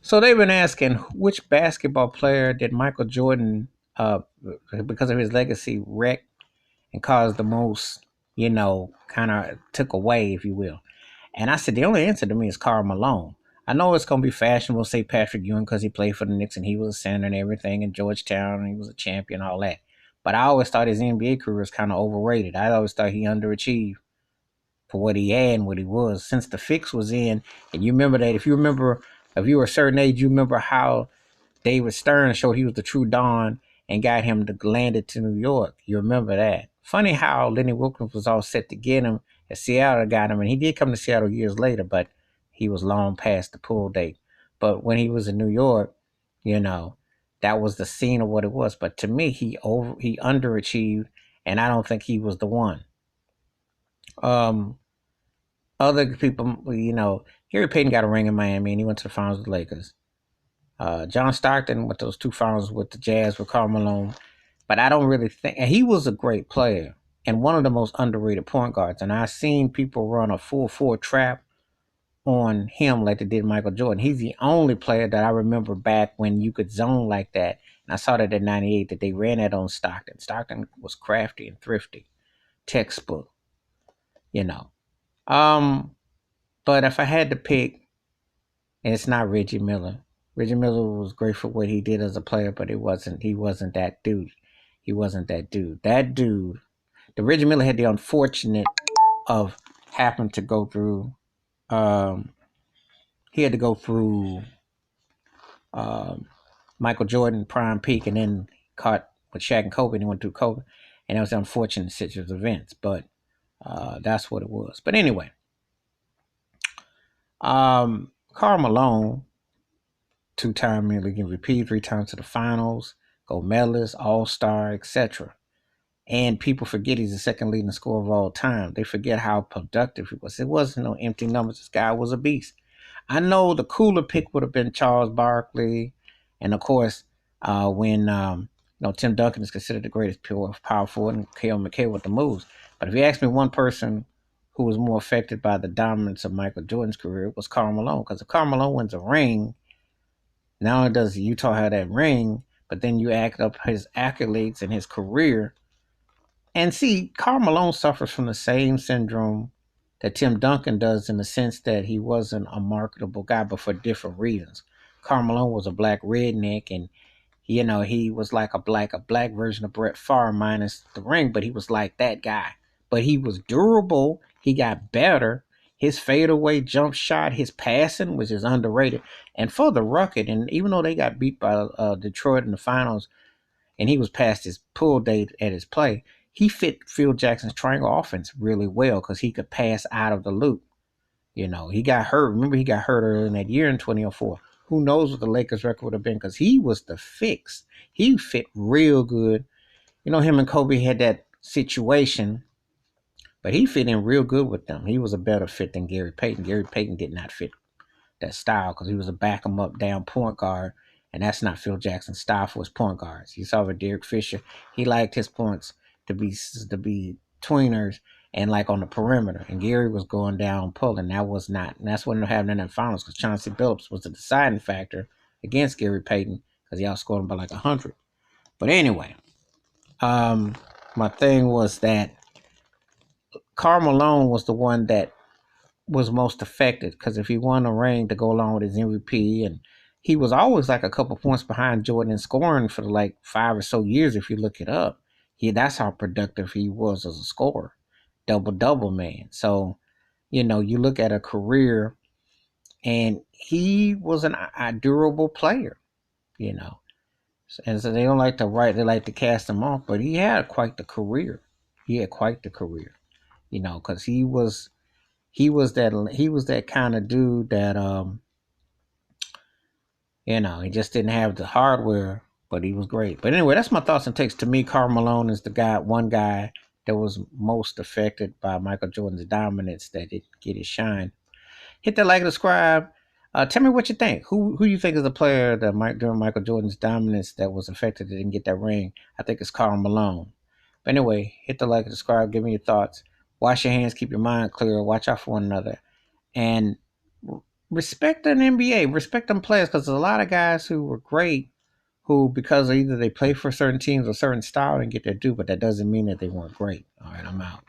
So they've been asking which basketball player did Michael Jordan, uh, because of his legacy, wreck and caused the most, kind of took away, if you will. And I said the only answer to me is Karl Malone. I know it's gonna be fashionable to say Patrick Ewing because he played for the Knicks and he was a center and everything in Georgetown and he was a champion, all that. But I always thought his NBA career was kind of overrated. I always thought he underachieved for what he had and what he was. Since the fix was in, and you remember that if you were a certain age, you remember how David Stern showed he was the true Don and got him to land it to New York. You remember that. Funny how Lenny Wilkins was all set to get him, and Seattle got him, and he did come to Seattle years later, but he was long past the pull date. But when he was in New York, you know, that was the scene of what it was. But to me, he underachieved, and I don't think he was the one. Um, Other people, Gary Payton got a ring in Miami, and he went to the finals with the Lakers. John Stockton with those two finals with the Jazz with Karl Malone. But I don't really think, and he was a great player and one of the most underrated point guards. And I've seen people run a full four trap on him like they did Michael Jordan. He's the only player that I remember back when you could zone like that. And I saw that in '98 that they ran that on Stockton. Stockton was crafty and thrifty, textbook, you know. Um, but if I had to pick, and it's not Reggie Miller. Reggie Miller was great for what he did as a player, but he wasn't that dude. He wasn't that dude. That dude, the Reggie Miller had the unfortunate of having to go through um he had to go through um Michael Jordan prime peak and then caught with Shaq and Kobe and he went through Kobe. And that was the unfortunate series of events. But that's what it was. But anyway, Karl Malone, two-time League MVP, three times to the finals, gold medalist, all-star, etc. And people forget he's the second leading scorer of all time. They forget how productive he was. It wasn't no empty numbers. This guy was a beast. I know the cooler pick would have been Charles Barkley, and of course, when Tim Duncan is considered the greatest pure power forward, and K.O. McHale with the moves. But if you ask me one person who was more affected by the dominance of Michael Jordan's career, it was Karl Malone. Because if Karl Malone wins a ring, not only does Utah have that ring, but then you act up his accolades and his career. And see, Karl Malone suffers from the same syndrome that Tim Duncan does in the sense that he wasn't a marketable guy, but for different reasons. Karl Malone was a black redneck, and he was like a black version of Brett Favre minus the ring, but he was like that guy. But he was durable. He got better. His fadeaway jump shot, his passing, which is underrated. And for the record, and even though they got beat by Detroit in the finals, and he was past his pull date at his play, he fit Phil Jackson's triangle offense really well because he could pass out of the loop. He got hurt. Remember, he got hurt earlier in that year in 2004. Who knows what the Lakers record would have been because he was the fix. He fit real good. Him and Kobe had that situation, but he fit in real good with them. He was a better fit than Gary Payton. Gary Payton did not fit that style because he was a back him up down point guard, and that's not Phil Jackson's style for his point guards. You saw with Derek Fisher, he liked his points to be tweeners and like on the perimeter, and Gary was going down pulling. That was not, and that's what ended up happening in the finals because Chauncey Billups was the deciding factor against Gary Payton because he outscored him by like 100. But anyway, my thing was that Karl Malone was the one that was most affected because if he won a ring to go along with his MVP, and he was always like a couple points behind Jordan in scoring for like 5 or so years. If you look it up, that's how productive he was as a scorer, double double man. So you look at a career, and he was a durable player. You know, and so they don't like to write; they like to cast him off. But he had quite the career. He had quite the career. Because he was that kind of dude that he just didn't have the hardware, but he was great. But anyway, that's my thoughts and takes. To me, Karl Malone is one guy that was most affected by Michael Jordan's dominance that didn't get his shine. Hit that like and subscribe. Tell me what you think. Who you think is the player that during Michael Jordan's dominance that was affected that didn't get that ring? I think it's Karl Malone. But anyway, hit the like and subscribe. Give me your thoughts. Wash your hands. Keep your mind clear. Watch out for one another. And respect an NBA, respect them players, because there's a lot of guys who were great who, because either they play for certain teams or certain style, and get their due, but that doesn't mean that they weren't great. All right, I'm out.